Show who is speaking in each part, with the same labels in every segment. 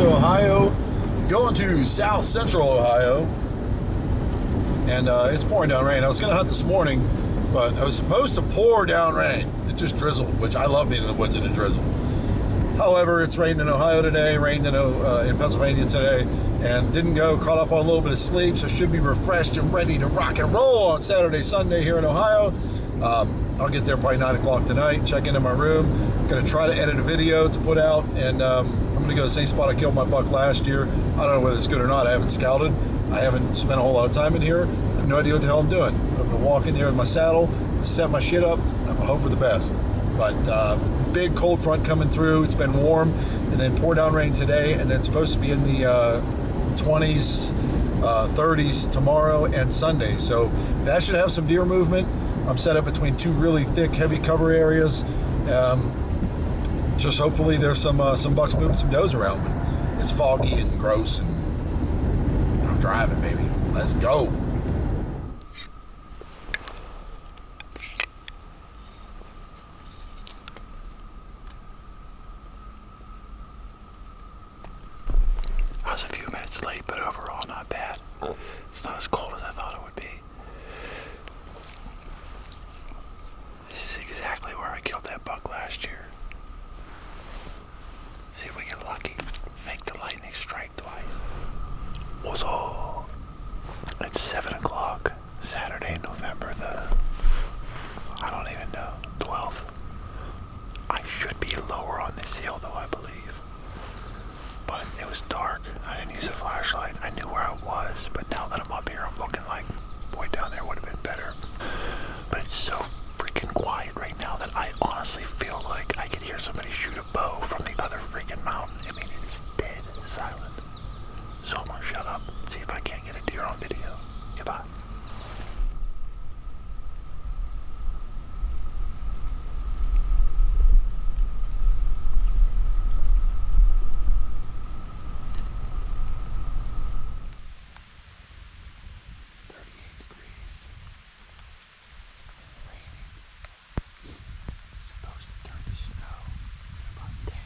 Speaker 1: Columbus, Ohio, going to South Central Ohio, and it's pouring down rain. I was going to hunt this morning, but I was supposed to pour down rain. It just drizzled, which I love being in the woods and it drizzled. However, it's rained in Ohio today, rained in Pennsylvania today, and didn't go, caught up on a little bit of sleep, so should be refreshed and ready to rock and roll on Saturday, Sunday here in Ohio. I'll get there probably 9 o'clock tonight, check into my room. Going to try to edit a video to put out, and I'm going to go to the same spot I killed my buck last year. I don't know whether it's good or not. I haven't scouted. I haven't spent a whole lot of time in here. I have no idea what the hell I'm doing. I'm going to walk in there with my saddle, set my shit up, and I'm going to hope for the best. But big cold front coming through. It's been warm, and then pour down rain today, and then it's supposed to be in the 20s, 30s tomorrow and Sunday. So that should have some deer movement. I'm set up between two really thick, heavy cover areas. Just hopefully there's some bucks moving some does around. But it's foggy and gross, and I'm driving, baby. Let's go.
Speaker 2: I was a few minutes late, but overall not bad. It's not as cold as I thought it would be. This is exactly where I killed that buck last year. See if we get lucky. Make the lightning strike twice. Whoa! It's 7 o'clock, Saturday, November the, I don't even know, 12th. I should be lower on this hill though, I believe. But it was dark. I didn't use a flashlight. I knew where I was, but now that I'm up here, I'm looking like, boy, down there would have been better. But it's so freaking quiet right now that I honestly feel like I could hear somebody shoot a bow from the other freaking mountain. I mean, it is dead silent. So I'm gonna shut up and see if I can't get a deer on video. Goodbye. Supposed to turn to snow in about 10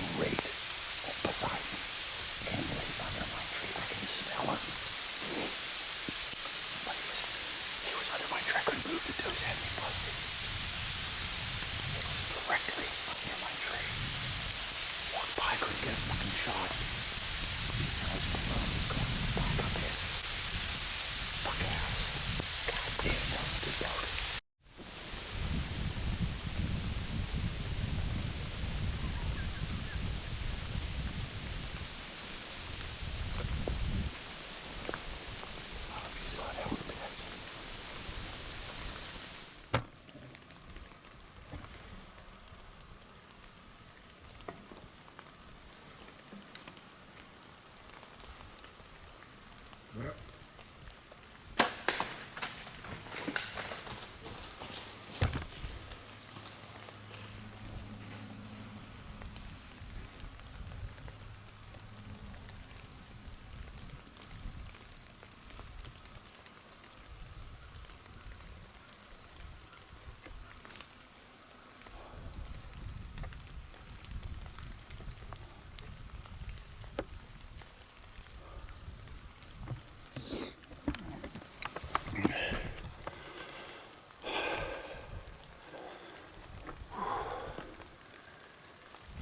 Speaker 2: was right beside me and right under my tree. I can smell him. But he was under my tree. I couldn't move. The does had me busted. It was directly under my tree. Walked by, couldn't get a fucking shot. And I was going back up there. Fuck ass. God damn, that was a good dog.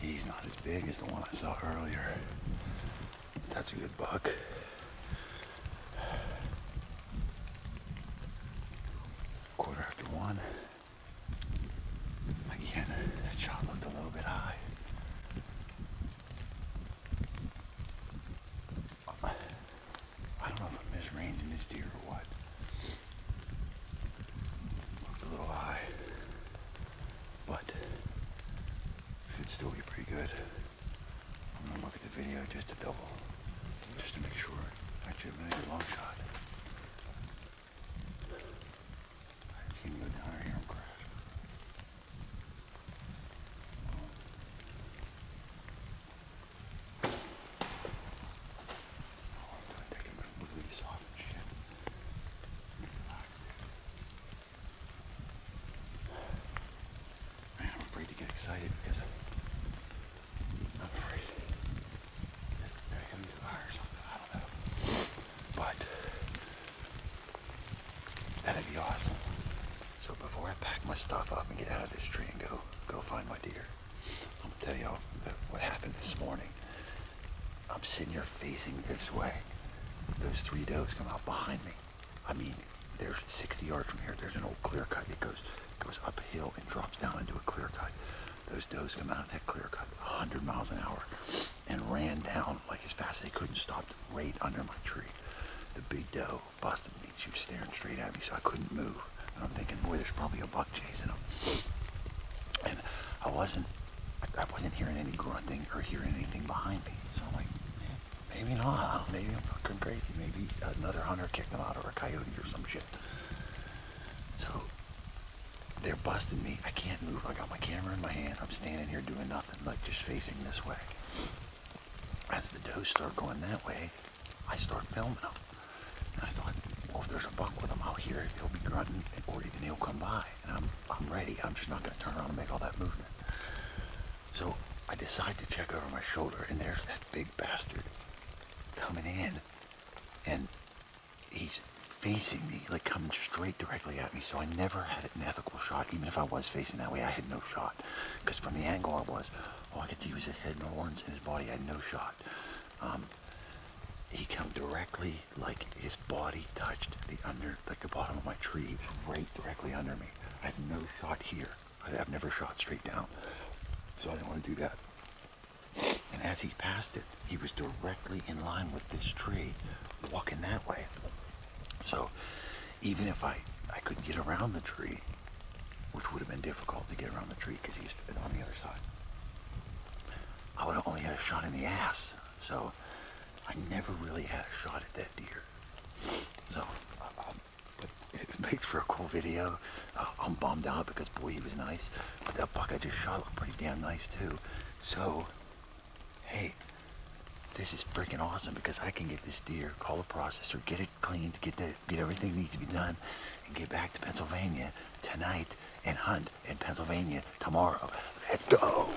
Speaker 2: He's not as big as the one I saw earlier, but that's a good buck. Quarter after one. Again, that shot looked a little bit high. I don't know if I'm misranging this deer or what. Looked a little high, but should still be pretty good. I'm gonna look at the video just to make sure. Actually, I've been a good long shot. I didn't see him go down or hear him crash. Take him completely soft and shit. Man, I'm afraid to get excited because I'm afraid that they're gonna do high or something. I don't know. But that'd be awesome. So before I pack my stuff up and get out of this tree and go find my deer, I'm gonna tell y'all what happened this morning. I'm sitting here facing this way. Those three does come out behind me. I mean, there's 60 yards from here. There's an old clear cut. It goes up a hill and drops down into a clear cut. Those does come out of that clear cut 100 miles an hour and ran down like as fast as they could and stopped right under my tree. The big doe busted me. She was staring straight at me, so I couldn't move. And I'm thinking, boy, there's probably a buck chasing them. And I wasn't hearing any grunting or hearing anything behind me. So I'm like, maybe not. Maybe I'm fucking crazy. Maybe another hunter kicked them out, or a coyote or some shit. So they're busting me. I can't move. I got my camera in my hand. I'm standing here doing nothing, like just facing this way. As the does start going that way, I start filming them. And I thought, well, if there's a buck with him, I'll hear it. He'll be grunting, or even he'll come by. And I'm ready. I'm just not going to turn around and make all that movement. So I decide to check over my shoulder, and there's that big bastard coming in, and he's facing me, like coming straight directly at me. So I never had an ethical shot. Even if I was facing that way, I had no shot, because from the angle I was, all I could see was his head and horns, and his body. I had no shot. He come directly, like his body touched the bottom of my tree. He was right directly under me. I had no shot here. I've never shot straight down, so I didn't want to do that. And as he passed it, he was directly in line with this tree, walking that way. So even if I could get around the tree, which would have been difficult to get around the tree because he's on the other side, I would have only had a shot in the ass. So I never really had a shot at that deer. So it makes for a cool video. I'm bummed out because, boy, he was nice. But that buck I just shot looked pretty damn nice too. So, hey, this is freaking awesome because I can get this deer, call a processor, get it cleaned, get everything that needs to be done, and get back to Pennsylvania tonight and hunt in Pennsylvania tomorrow. Let's go.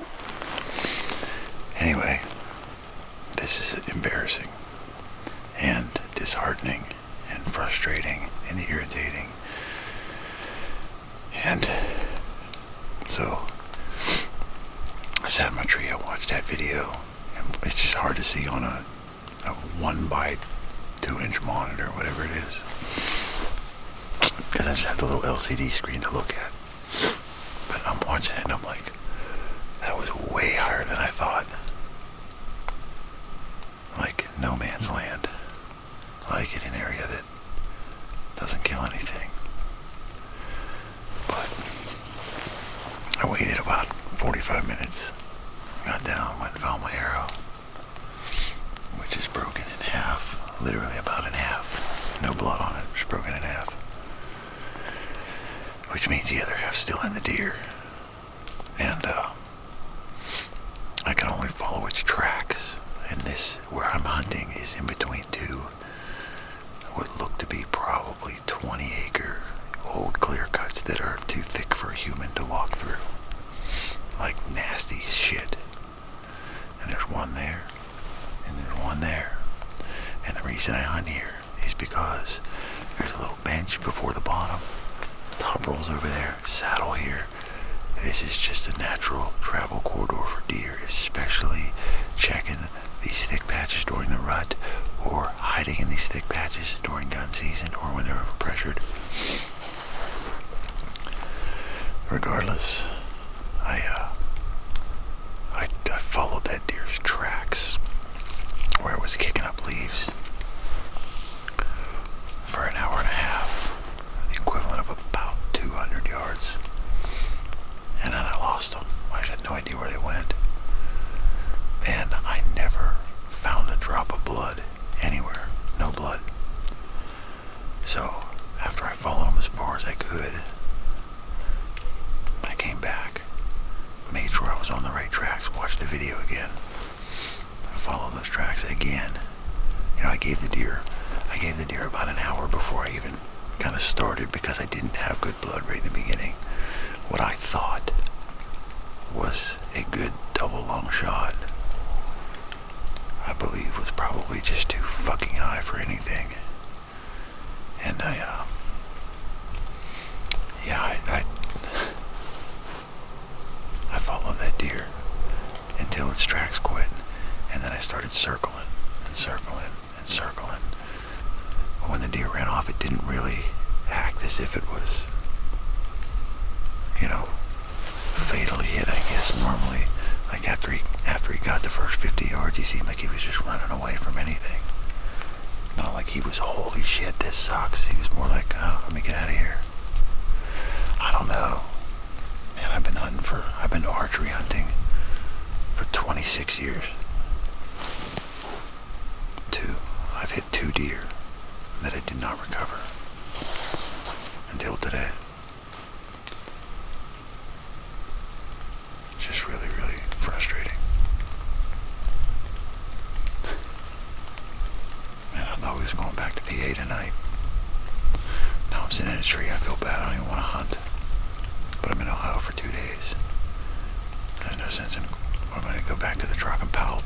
Speaker 2: I sat in my tree, I watched that video, and it's just hard to see on a 1 by 2-inch monitor, whatever it is. Because I just have the little LCD screen to look at. But I'm watching it and I'm like, that was way higher than I thought. Like no man's land. Like in an area that doesn't kill anything. But I waited about 45 minutes. Got down, went and found my arrow, which is broken in half. Literally about in half. No blood on it, just broken in half. Which means the other half's still in the deer. And I can only follow its tracks. And this, where I'm hunting, is in between two what look to be probably 20-acre old clear cuts that are too thick for a human to walk through. Like nasty shit. And there's one there, and there's one there. And the reason I hunt here is because there's a little bench before the bottom. Top rolls over there, saddle here. This is just a natural travel corridor for deer, especially checking these thick patches during the rut, or hiding in these thick patches during gun season, or when they're overpressured. Regardless, I followed that deer's tracks where it was kicking up leaves for an hour and a half, the equivalent of about 200 yards. And then I lost them. I had no idea where they went. And I never found a drop of blood anywhere. No blood. So, after I followed them as far as I could, I came back, made sure I was on the right tracks, watched the video again, I followed those tracks again. You know, I gave the deer about an hour before I even kind of started, because I didn't have good blood right in the beginning. What I thought was a good double long shot, I believe, was probably just too fucking high for anything. And I followed that deer until its tracks quit, and then I started circling and circling and circling. But when the deer ran off, it didn't really act as if it was, you know, fatally hit, I guess. Normally, like after he got the first 50 yards, he seemed like he was just running away from anything. Not like he was, holy shit, this sucks. He was more like, oh, let me get out of here. I don't know. Man, I've been archery hunting for 26 years. I've hit 2 deer that I did not recover until today. Just really, really frustrating. Man, I thought we was going back to PA tonight. Now I'm sitting in a tree, I feel bad, I don't even want to hunt. But I'm in Ohio for 2 days. There's no sense in, I'm going to go back to the truck and palp.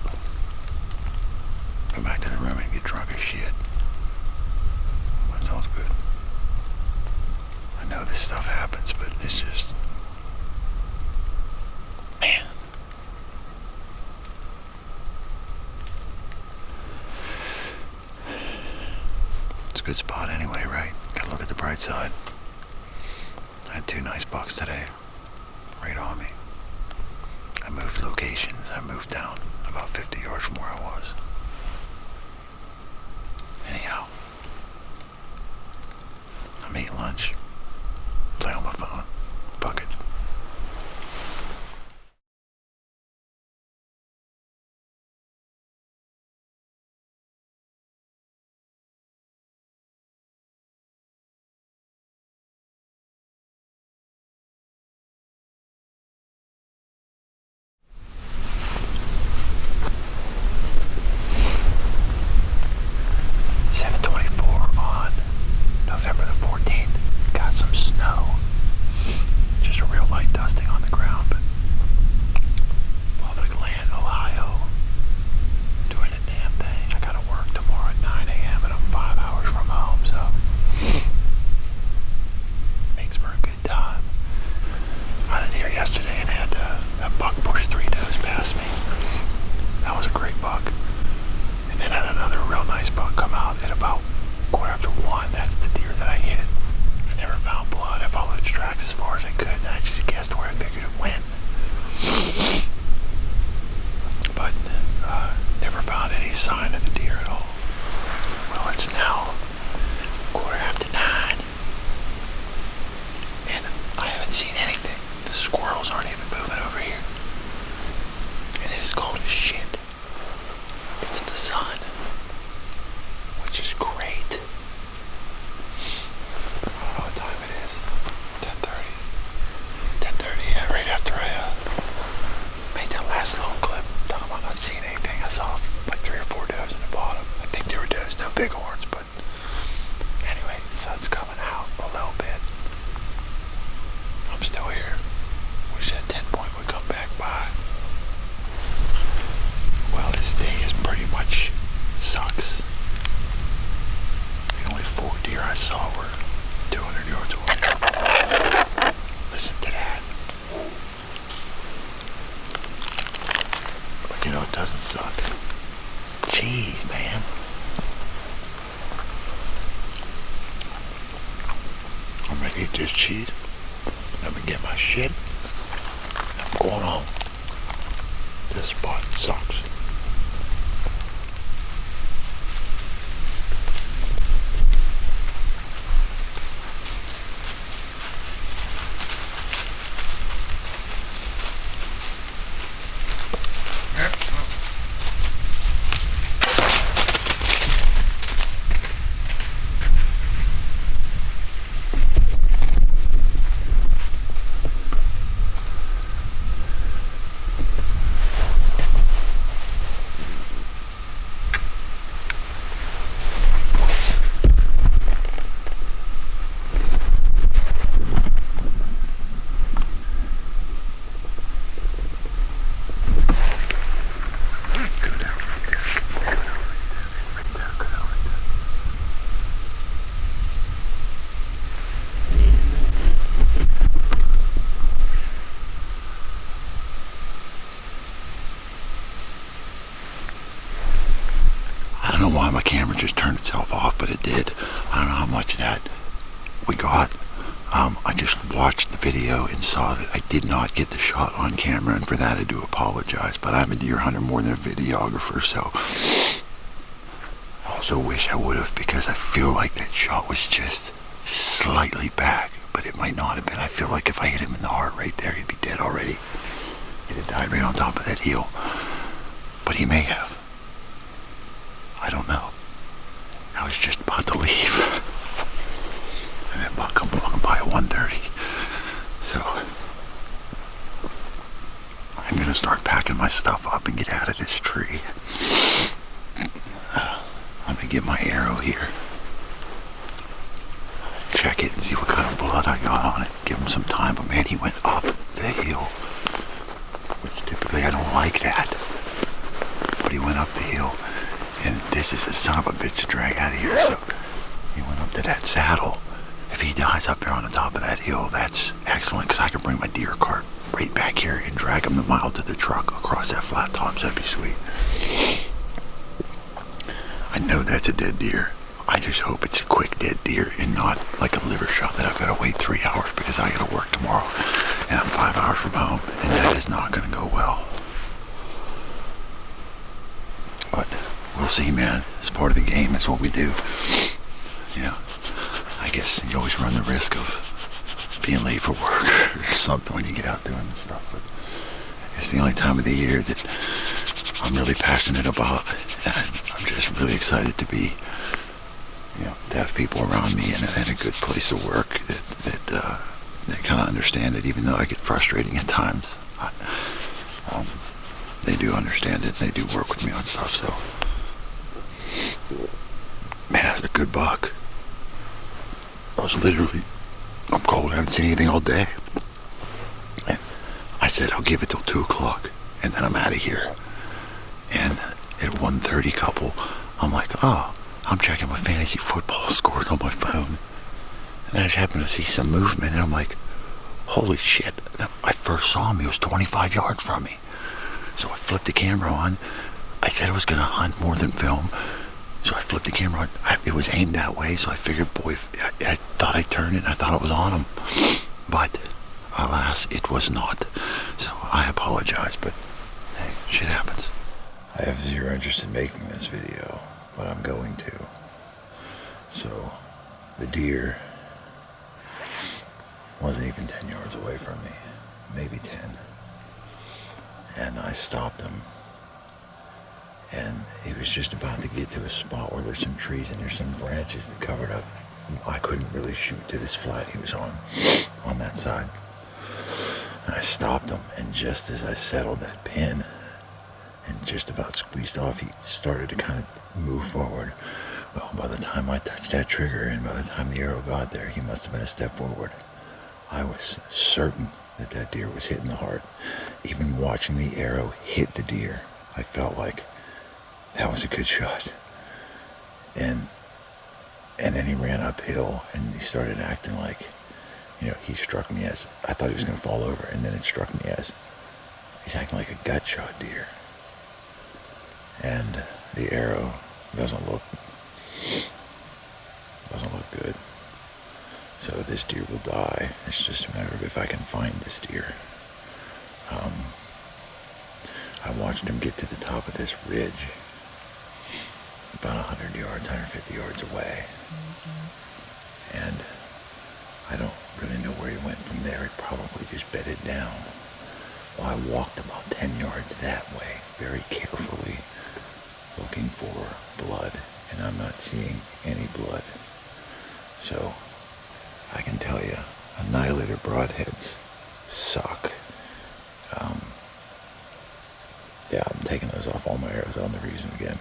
Speaker 2: Go back to the room and get drunk as shit. That sounds good. I know this stuff happens, but it's just, man. It's a good spot anyway, right? Gotta look at the bright side. I had 2 nice bucks today, right on me. I moved locations. I moved down about 50 yards from where I was. Anyhow, I'm eating lunch, play on my phone, bucket. November the 14th. God You know, it doesn't suck. Cheese, man. I'm ready to eat this cheese. Let me get my shit. I'm going home. This spot sucks. I don't know why my camera just turned itself off, but it did. I don't know how much of that we got. I just watched the video and saw that I did not get the shot on camera, and for that I do apologize. But I'm a deer hunter more than a videographer, so I also wish I would have, because I feel like that shot was just slightly back, but it might not have been. I feel like if I hit him in the heart right there, he'd be dead already. He'd have died right on top of that hill. But he may have. I don't know. I was just about to leave. And then Buck come walking by at 1:30. So I'm gonna start packing my stuff up and get out of this tree. I'm gonna get my arrow here. Check it and see what kind of blood I got on it. Give him some time. But man, he went up the hill, which typically I don't like that. But he went up the hill. And this is a son of a bitch to drag out of here. So he went up to that saddle. If he dies up there on the top of that hill, that's excellent, because I can bring my deer cart right back here and drag him the mile to the truck across that flat top. So that'd be sweet. I know that's a dead deer. I just hope it's a quick dead deer and not like a liver shot that I've got to wait 3 hours because I got to work tomorrow. And I'm 5 hours from home, and that is not going to go well. But we'll see, man. It's part of the game. It's what we do. You know, I guess you always run the risk of being late for work or something when you get out doing this stuff. But it's the only time of the year that I'm really passionate about. And I'm just really excited to be, you know, to have people around me and a good place to work that kind of understand it, even though I get frustrating at times. They do understand it. They do work with me on stuff, so. Man, that was a good buck. I was literally, I'm cold, I haven't seen anything all day. And I said, I'll give it till 2 o'clock, and then I'm out of here. And at 1:30 couple, I'm like, oh, I'm checking my fantasy football scores on my phone. And I just happened to see some movement, and I'm like, holy shit. I first saw him, he was 25 yards from me. So I flipped the camera on. I said I was going to hunt more than film. So I flipped the camera on. It was aimed that way, so I figured, boy, I thought I turned it, and I thought it was on him. But, alas, it was not. So I apologize, but hey, shit happens. I have zero interest in making this video, but I'm going to. So, the deer wasn't even 10 yards away from me. Maybe 10. And I stopped him. And he was just about to get to a spot where there's some trees and there's some branches that covered up. I couldn't really shoot to this flat he was on that side. And I stopped him, and just as I settled that pin and just about squeezed off, he started to kind of move forward. Well, by the time I touched that trigger and by the time the arrow got there, he must have been a step forward. I was certain that that deer was hitting the heart. Even watching the arrow hit the deer, I felt like that was a good shot. And then he ran uphill and he started acting like, you know, he struck me as, I thought he was going to fall over, and then it struck me as, he's acting like a gut shot deer. and the arrow doesn't look good. So this deer will die. It's just a matter of if I can find this deer. I watched him get to the top of this ridge, about 100 yards, 150 yards away. And I don't really know where he went from there. He probably just bedded down. Well, I walked about 10 yards that way, very carefully, looking for blood, and I'm not seeing any blood. So I can tell you, Annihilator broadheads suck. Yeah, I'm taking those off all my arrows. I'll never use them again.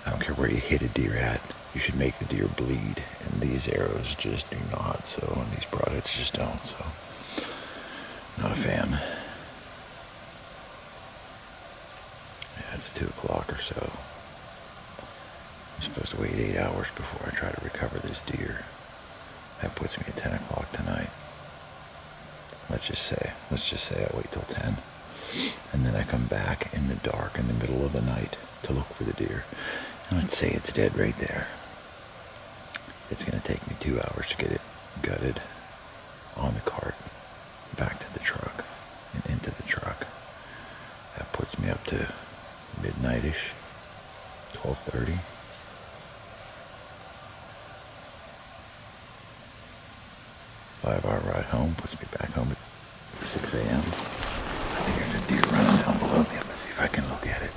Speaker 2: I don't care where you hit a deer at. You should make the deer bleed. And these arrows just do not. So, and these broadheads just don't. So, not a fan. Yeah, it's 2 o'clock or so. I'm supposed to wait 8 hours before I try to recover this deer. That puts me at 10 o'clock tonight. Let's just say I wait till 10. And then I come back in the dark in the middle of the night to look for the deer. And let's say it's dead right there. It's going to take me 2 hours to get it gutted on the cart, back to the truck, and into the truck. That puts me up to midnight-ish, 12:30. Five-hour ride home puts me back home at 6 a.m. I think there's a deer running down below me. Let's see if I can look at it.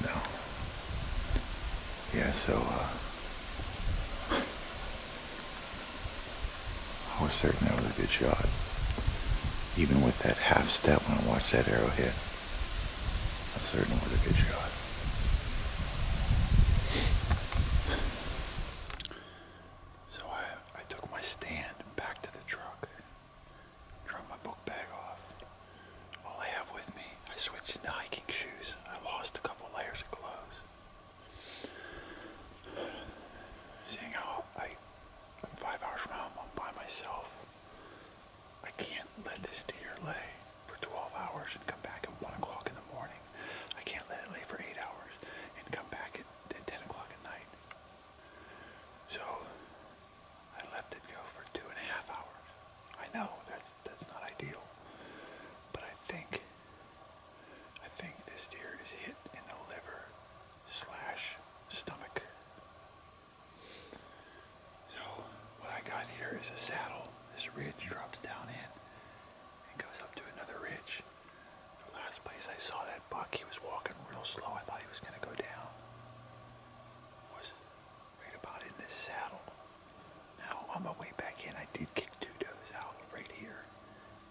Speaker 2: No. Yeah, so, I was certain that was a good shot. Even with that half step when I watched that arrow hit, I was certain it was a good shot. So I took my stand back to the truck, dropped my book bag off. All I have with me, I switched into hiking shoes. I lost a couple layers of clothes. Seeing how I'm 5 hours from home, I'm by myself. I can't let this deer lay for 12 hours and come back at 1 o'clock in the morning. I can't let it lay for 8 hours and come back at 10 o'clock at night. So I left it go for 2.5 hours. I know that's not ideal, but I think this deer is hit in the liver / stomach. So what I got here is a saddle. This ridge drops down in and goes up to another ridge. The last place I saw that buck, he was walking real slow. I thought he was going to go down. Was right about in this saddle. Now, on my way back in, I did kick 2 does out right here.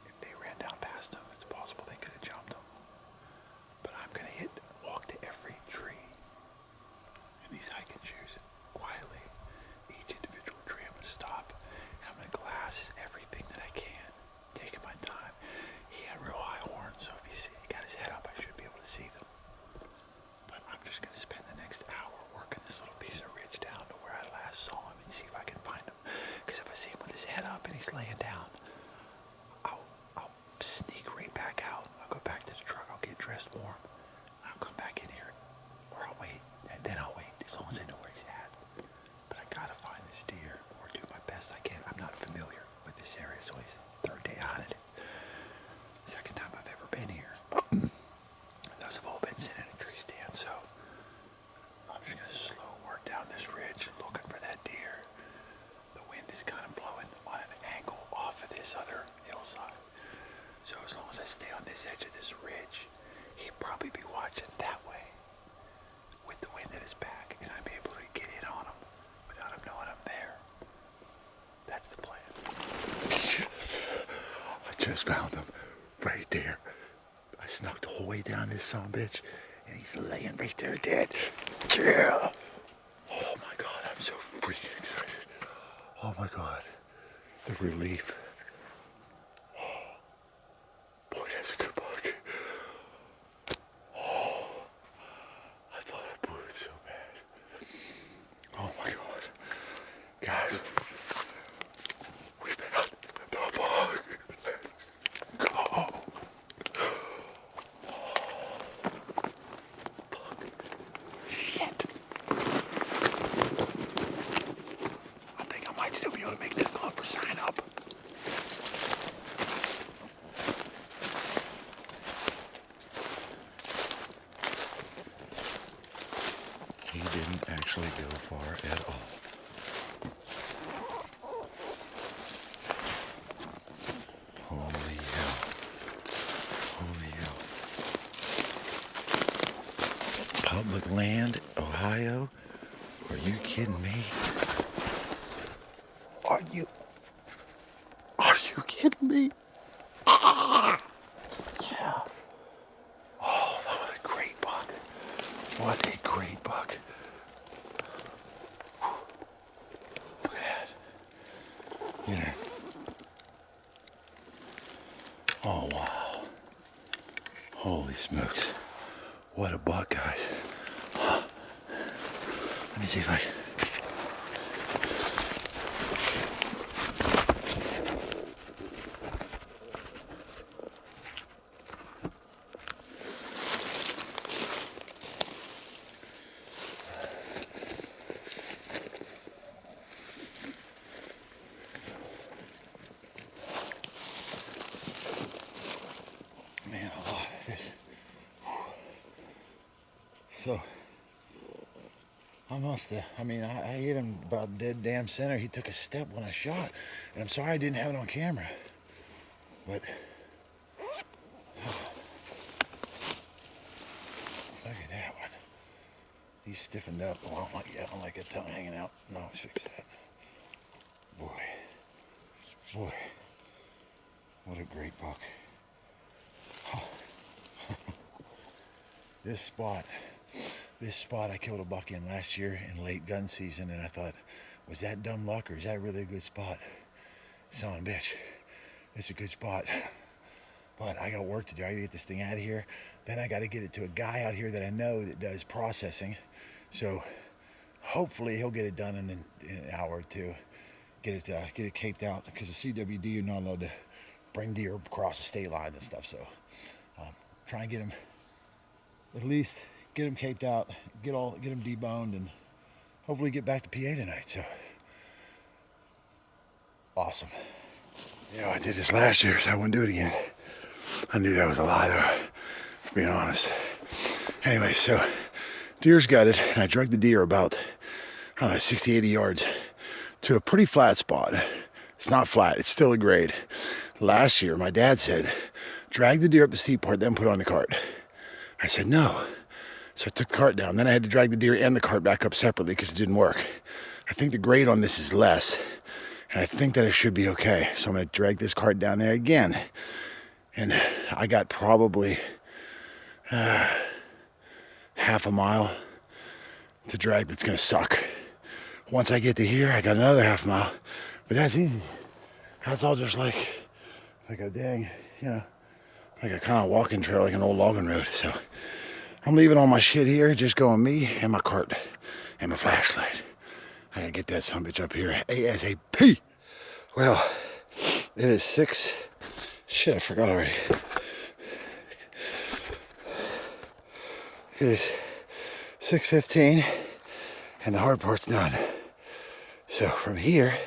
Speaker 2: If they ran down past him, it's possible they could have jumped him. But I'm going to walk to every tree in these hiking shoes quietly. Each individual tree I'm going to stop, and I'm going to glass everything that I can, taking my time. He had real high horns, so if he got his head up, I should be able to see them. But I'm just going to spend the next hour working this little piece of ridge down to where I last saw him and see if I can find him. Because if I see him with his head up and he's laying down, I'll sneak right back out. I'll go back to the truck. I'll get dressed warm. I'll come back in here, or I'll wait, and then I'll wait as long as I know where he's at. But I gotta find this deer, or do my best I can. I'm not familiar with this area, so it's third day I hunted it. Second time I've ever been here. Those have all been sitting in a tree stand, so I'm just gonna slow work down this ridge, looking for that deer. The wind is kind of blowing on an angle off of this other hillside. So as long as I stay on this edge of this ridge, he'd probably be watching that way with the wind at his back, and I'd be able to get in on him without him knowing I'm there. That's the plan. I just found him right there. I snuck the whole way down this sumbitch, and he's laying right there dead. Yeah. Oh my God, I'm so freaking excited. Oh my God, the relief. Boy, that's a good buck. Oh, I thought I blew it so bad. Oh my God. Guys, we found the buck. Let's
Speaker 1: far at all. Holy hell. Holy hell. Public land, Ohio? Are you kidding me? Are you kidding me? Yeah. Oh, what a great buck. What a great buck. Look at that. Yeah. Oh, wow. Holy smokes. What a buck, guys. Let me see if I can. Man, a lot of this. So, I hit him about dead damn center. He took a step when I shot. And I'm sorry I didn't have it on camera. But, look at that one. He's stiffened up. Oh, I don't like that tongue hanging out. No, let's fix that. Boy. What a great buck. This spot I killed a buck in last year in late gun season, and I thought, was that dumb luck or is that really a good spot? Son of a bitch, it's a good spot, but I got work to do. I gotta get this thing out of here. Then I gotta get it to a guy out here that I know that does processing. So hopefully he'll get it done in an hour or two. Get it caped out, because the CWD, you're not allowed to bring deer across the state lines and stuff. So try and get him, at least get him caped out, get him deboned, and hopefully get back to PA tonight. So awesome. You know, I did this last year, so I wouldn't do it again. I knew that was a lie, though, being honest. Anyway, so deer's gutted, and I dragged the deer about, I don't know, 60, 80 yards to a pretty flat spot. It's not flat, it's still a grade. Last year, my dad said, drag the deer up the steep part, then put it on the cart. I said, no. So I took the cart down. Then I had to drag the deer and the cart back up separately because it didn't work. I think the grade on this is less, and I think that it should be okay. So I'm going to drag this cart down there again. And I got probably half a mile to drag that's going to suck. Once I get to here, I got another half mile. But that's easy. That's all just like a dang, like a kind of walking trail, like an old logging road. So I'm leaving all my shit here, just going me and my cart and my flashlight. I gotta get that sumbitch up here ASAP. Well, it is 6. Shit, I forgot already. It is 6:15, and the hard part's done. So from here,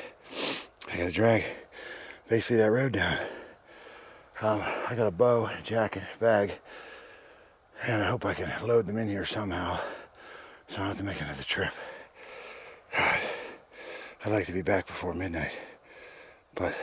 Speaker 1: I gotta drag basically that road down. I got a bow, a jacket, bag, and I hope I can load them in here somehow so I don't have to make another trip. I'd like to be back before midnight, but